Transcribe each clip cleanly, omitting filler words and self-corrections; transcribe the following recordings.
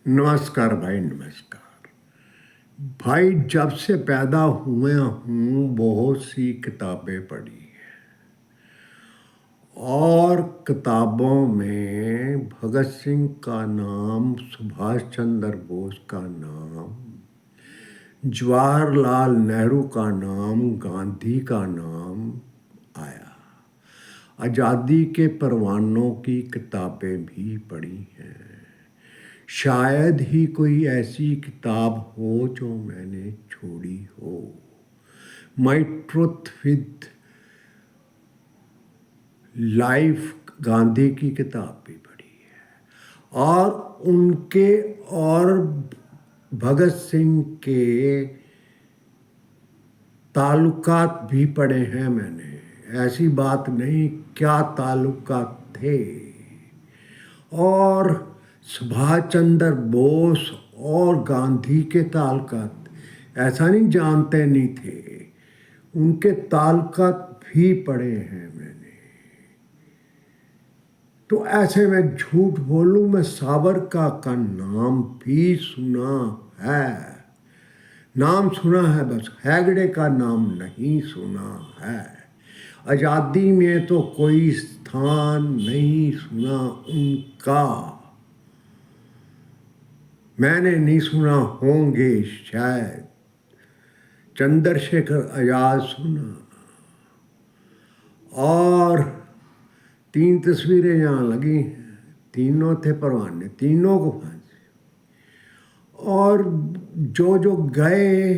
नमस्कार भाई, नमस्कार भाई। जब से पैदा हुए हूँ बहुत सी किताबें पढ़ी हैं और किताबों में भगत सिंह का नाम, सुभाष चंद्र बोस का नाम, जवाहरलाल नेहरू का नाम, गांधी का नाम आया। आज़ादी के परवानों की किताबें भी पढ़ी हैं। शायद ही कोई ऐसी किताब हो जो मैंने छोड़ी हो। माई ट्रुथ विद लाइफ, गांधी की किताब भी पढ़ी है और उनके और भगत सिंह के ताल्लुकात भी पढ़े हैं मैंने। ऐसी बात नहीं, क्या ताल्लुकात थे। और सुभाष चंद्र बोस और गांधी के ताल्लुकात ऐसा नहीं जानते नहीं थे, उनके ताल्लुकात भी पढ़े हैं मैंने। तो ऐसे में झूठ बोलूं, मैं सावरकर का नाम भी सुना है। नाम सुना है, बस हेगड़े का नाम नहीं सुना है। आज़ादी में तो कोई स्थान नहीं सुना उनका। मैंने नहीं सुना, होंगे शायद। चंद्रशेखर आज़ाद सुना। और 3 तस्वीरें यहाँ लगी हैं, तीनों थे परवाने, तीनों को फांसी। और जो जो गए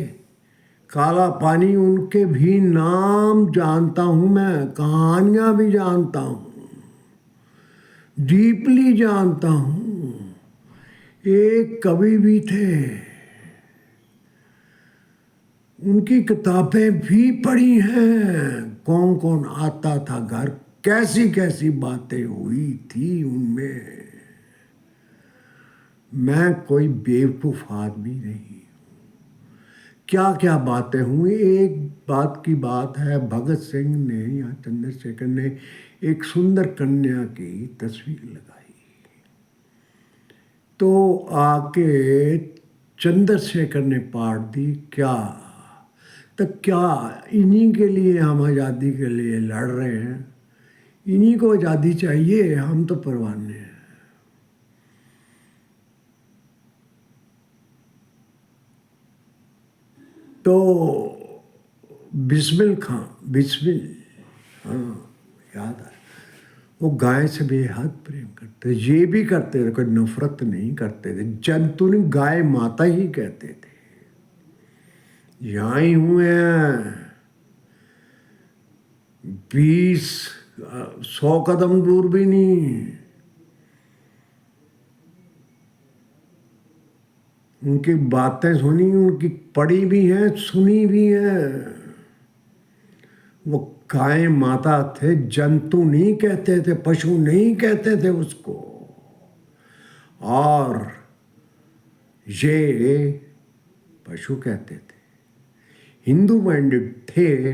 काला पानी, उनके भी नाम जानता हूँ मैं, कहानियाँ भी जानता हूँ, डीपली जानता हूँ। एक कवि भी थे, उनकी किताबें भी पढ़ी हैं। कौन कौन आता था घर, कैसी कैसी बातें हुई थी उनमें। मैं कोई बेवकूफ़ आदमी नहीं, क्या क्या बातें हुई। एक बात की बात है, भगत सिंह ने या चंद्रशेखर ने एक सुंदर कन्या की तस्वीर लगाई, तो आके चंद्रशेखर ने पाट दी। क्या तो क्या इन्हीं के लिए हम आज़ादी के लिए लड़ रहे हैं, इन्हीं को आज़ादी चाहिए, हम तो परवाने हैं। तो बिस्मिल खां, बिस्मिल, हाँ याद है, वो गाय से बेहद प्रेम करते, ये भी करते थे, कोई नफरत नहीं करते थे। जंतु ने गाय माता ही कहते थे। यहाँ ही हुए हैं 20-100 कदम दूर भी नहीं। उनकी बातें सुनी, उनकी पढ़ी भी हैं, सुनी भी हैं। वो गाय माता थे, जंतु नहीं कहते थे, पशु नहीं कहते थे उसको। और ये पशु कहते थे। हिंदू माइंडेड थे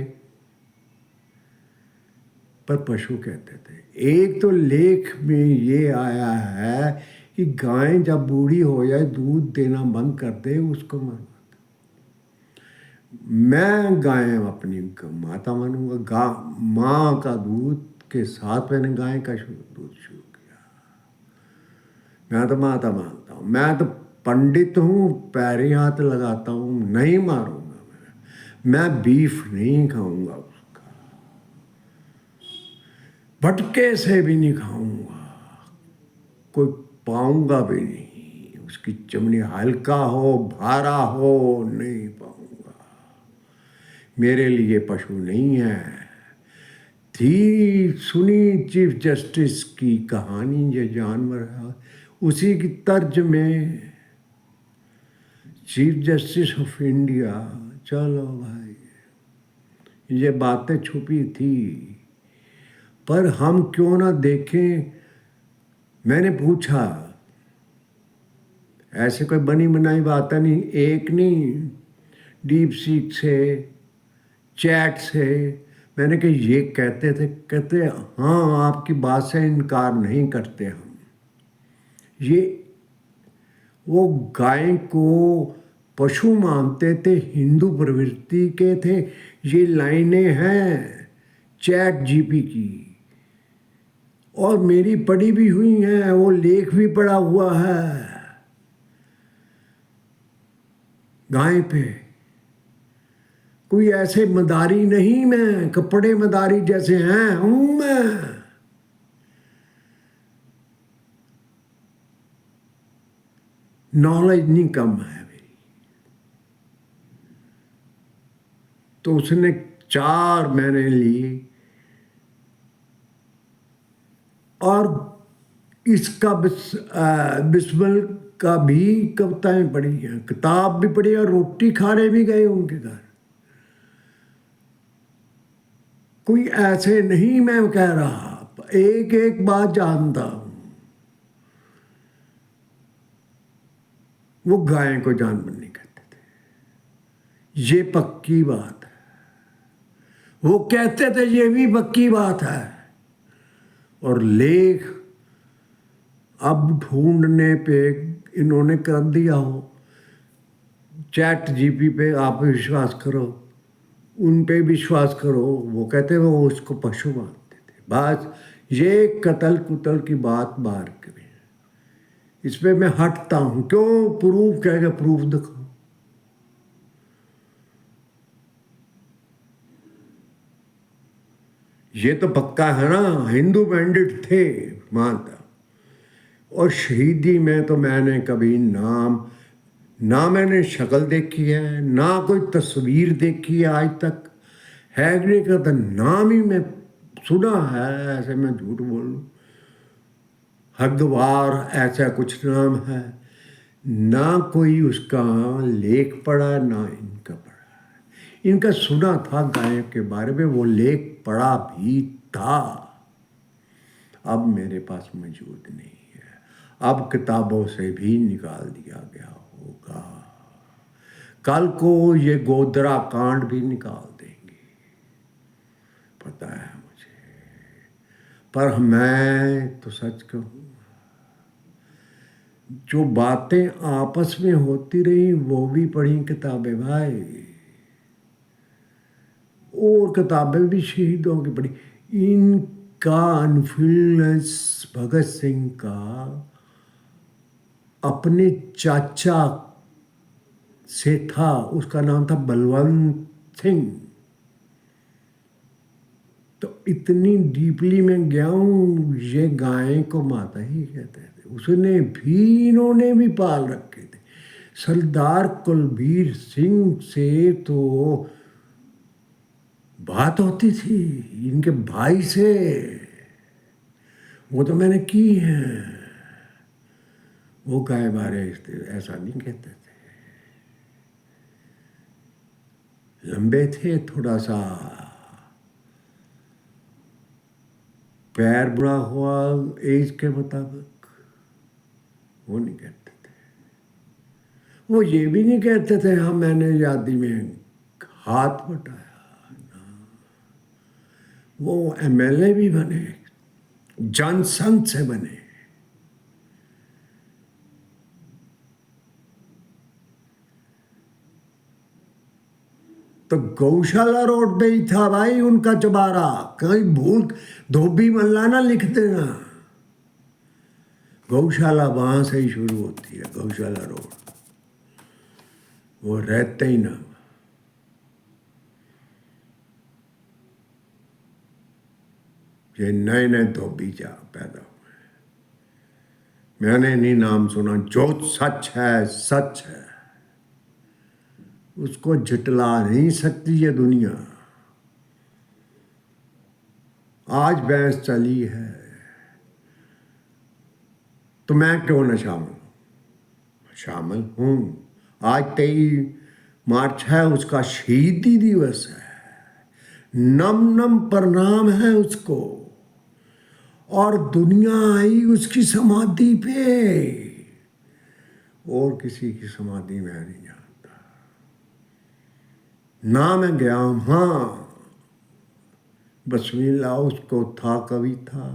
पर पशु कहते थे। एक तो लेख में ये आया है कि गाय जब बूढ़ी हो जाए, दूध देना बंद कर दे, उसको मरवा। मैं गाय अपनी माता मानूंगा। माँ का दूध के साथ मैंने गाय का दूध शुरू किया। मैं तो माता मानता हूँ, मैं तो पंडित हूँ, पैरी हाथ लगाता हूँ, नहीं मारूंगा मैं बीफ नहीं खाऊंगा उसका, भटके से भी नहीं खाऊंगा, कोई पाऊंगा भी नहीं। उसकी चमड़ी हल्का हो, भारा हो, नहीं पाऊंगा। मेरे लिए पशु नहीं है। थी सुनी चीफ जस्टिस की कहानी, ये जानवर है, उसी की तर्ज में चीफ जस्टिस ऑफ इंडिया। चलो भाई, ये बातें छुपी थी, पर हम क्यों ना देखें। मैंने पूछा, ऐसे कोई बनी बनाई बात नहीं, एक नहीं, डीप सीक से, चैट से। मैंने कहा ये कहते थे, कहते हाँ आपकी बात से इनकार नहीं करते हम। ये वो गाय को पशु मानते थे, हिंदू प्रवृत्ति के थे। ये लाइनें हैं चैट जीपी की, और मेरी पढ़ी भी हुई हैं, वो लेख भी पढ़ा हुआ है गाय पे। कोई ऐसे मदारी नहीं, मैं कपड़े मदारी जैसे हैं हूं मैं। नॉलेज नहीं कम है मेरी। तो उसने 4 महीने ली, और इसका बिस्मिल का भी कविताएं पढ़ी हैं, किताब भी पढ़ी, और रोटी खाने भी गए उनके घर। कोई ऐसे नहीं मैं कह रहा, एक एक बात जानता हूं। वो गाय को जानवर नहीं कहते थे, ये पक्की बात है। वो कहते थे, ये भी पक्की बात है। और लेख अब ढूंढने पे इन्होंने कर दिया हो, चैट जीपी पे आप विश्वास करो, उन पे विश्वास करो। वो कहते वो उसको पशु मानते थे। बस ये कतल कुतल की बात बाहर करें, इस पे मैं हटता हूं। क्यों? प्रूफ कहेगा, प्रूफ दिखाओ। ये तो पक्का है ना, हिंदू बैंडिट थे मानता। और शहीदी में तो मैंने कभी ना मैंने शक्ल देखी है, ना कोई तस्वीर देखी है आज तक। हैगड़े का तो नाम ही मैं सुना है, ऐसे मैं झूठ बोलूं, हरद्वार ऐसा कुछ नाम है। ना कोई उसका लेख पढ़ा, ना इनका पढ़ा। इनका सुना था गाय के बारे में, वो लेख पढ़ा भी था, अब मेरे पास मौजूद नहीं है। अब किताबों से भी निकाल दिया गया होगा। कल को ये गोधरा कांड भी निकाल देंगे, पता है मुझे। पर मैं तो सच कहूं, जो बातें आपस में होती रही वो भी पढ़ी किताबें भाई, और किताबें भी शहीदों की पढ़ी। इनका इन्फ्लुएंस भगत सिंह का अपने चाचा से था, उसका नाम था बलवंत सिंह। तो इतनी डीपली मैं गया हूं, ये गाय को माता ही कहते थे, उसने भी, इन्होंने भी पाल रखे थे। सरदार कुलबीर सिंह से तो बात होती थी, इनके भाई से, वो तो मैंने की है। वो गाय बारे ऐसा नहीं कहते थे, लंबे थे, थोड़ा सा पैर बुरा हुआ एज के मुताबिक, वो नहीं कहते थे। वो ये भी नहीं कहते थे हाँ मैंने आजादी में हाथ बटाया। वो एमएलए भी बने, जनसंघ से बने। तो गौशाला रोड पे ही था भाई उनका चबारा, कहीं भूल धोबी मल्ला ना लिख देना। गौशाला वहां से ही शुरू होती है, गौशाला रोड। वो रहते ही ना, ये नए नए धोबी जा पैदा हुए, मैंने नहीं नाम सुना। जो सच है सच है, उसको झुटला नहीं सकती ये दुनिया। आज बहस चली है तो मैं क्यों न शामिल हूं। आज 23 मार्च है, उसका शहीदी दिवस है, नम नम प्रणाम है उसको। और दुनिया आई उसकी समाधि पे, और किसी की समाधि में नहीं जानता ना मैं गया हूं। हाँ, बसमीला उसको था, कवि था।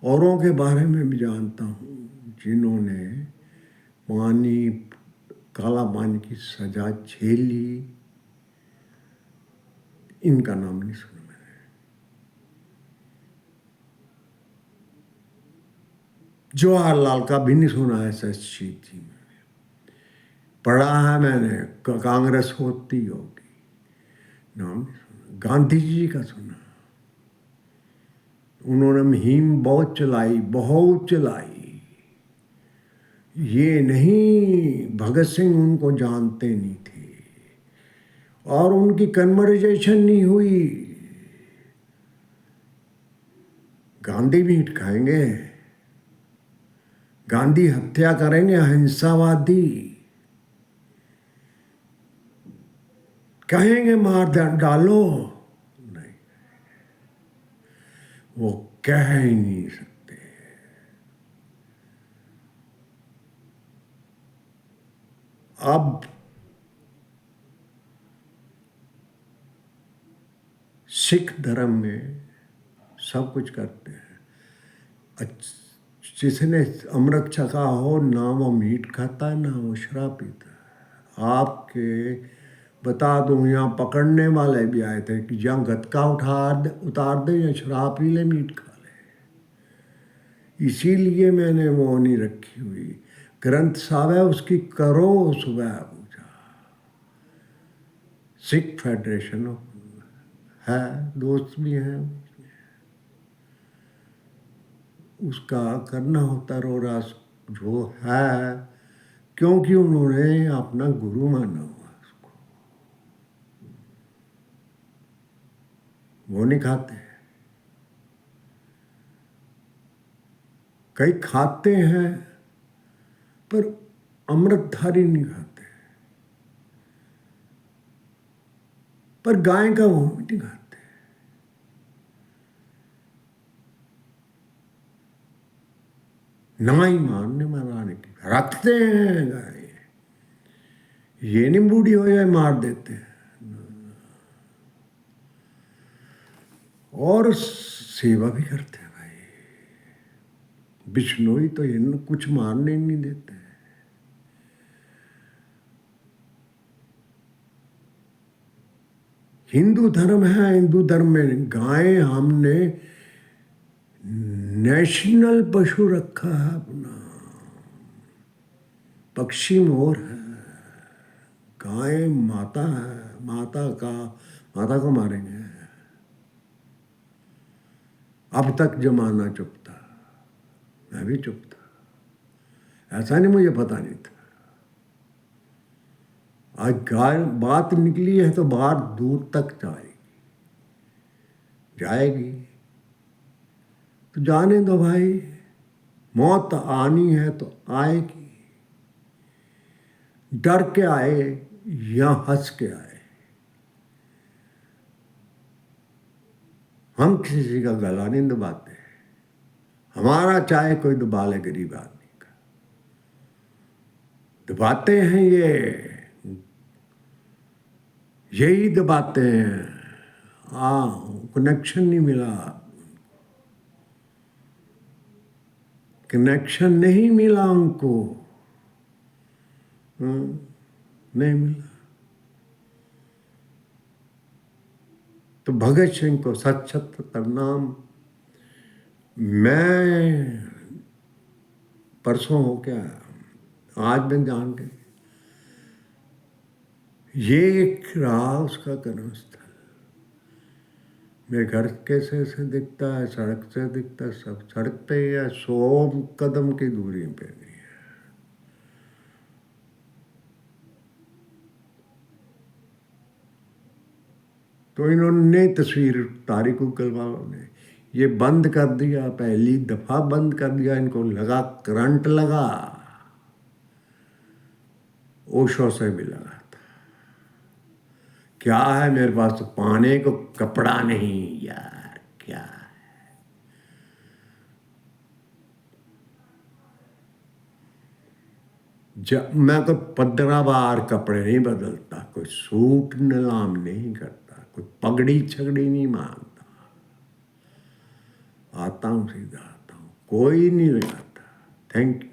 औरों के बारे में भी जानता हूँ जिन्होंने पानी, काला पानी की सजा झेली, इनका नाम नहीं सुना मैंने। जवाहरलाल का भी नहीं सुना है, शहीद जी में पढ़ा है मैंने, कांग्रेस होती होगी, नाम नहीं सुना। गांधी जी का सुना, उन्होंने मुहिम बहुत चलाई, बहुत चलाई। ये नहीं भगत सिंह उनको जानते नहीं थे और उनकी कन्वर्जेशन नहीं हुई। गांधी मीट खाएंगे, गांधी हत्या करेंगे, अहिंसावादी कहेंगे मार डालो, नहीं, वो कह ही नहीं सकते। अब सिख धर्म में सब कुछ करते हैं। जिसने अमृत छका हो, ना वो मीट खाता है, ना वो शराब पीता है। आपके बता दूं, यहाँ पकड़ने वाले भी आए थे कि जहाँ गतका उतार दे या शराब पी ले, मीट खा ले। इसीलिए मैंने वो नहीं रखी हुई। ग्रंथ साहब है, उसकी करो सुबह पूजा। सिख फेडरेशन है, दोस्त भी हैं, उसका करना होता रोरास जो है, क्योंकि उन्होंने अपना गुरु माना हुआ उसको। वो नहीं खाते, कई खाते हैं पर अमृतधारी नहीं खाते। पर गाय का वो नहीं खाते। ना ही मारने मराने की रखते हैं गाय, ये नहीं बूढ़ी हो जाए मार देते हैं। और सेवा भी करते हैं भाई। बिश्नोई तो इन कुछ मारने ही नहीं देते। हिंदू धर्म है, हिंदू धर्म में गाय हमने नेशनल पशु रखा है अपना। पक्षी मोर है, गाय माता है, माता को मारेंगे। अब तक जमाना चुप था, मैं भी चुप था, ऐसा नहीं मुझे पता नहीं था। आज गाय बात निकली है तो बाहर दूर तक जाएगी तो जाने दो भाई। मौत आनी है तो आएगी, डर के आए या हंस के आए। हम किसी का गला नहीं दबाते, हमारा चाहे कोई दबा ले गरीब आदमी का, दबाते हैं यही दबाते हैं। कनेक्शन नहीं मिला, कनेक्शन नहीं मिला उनको, नहीं मिला। तो भगत सिंह को सत सत प्रणाम। मैं परसों हो क्या, आज मैं जान गई, ये एक रहा उसका कर्मस्थल। मेरे घर कैसे से दिखता है, सड़क से दिखता है, सब सड़क पे या 100 कदम की दूरी पे नहीं है। तो इन्होंने तस्वीर उतारी गूगल वालों ने, ये बंद कर दिया, पहली दफा बंद कर दिया। इनको लगा करंट लगा, ओशो से भी लगा था। क्या है मेरे पास तो पाने को कपड़ा नहीं यार, क्या है। मैं तो 15 बार कपड़े नहीं बदलता, कोई सूट नीलाम नहीं करता, कोई पगड़ी छगड़ी नहीं मांगता, आता हूँ सीधा आता हूँ, कोई नहीं लगाता। Thank you.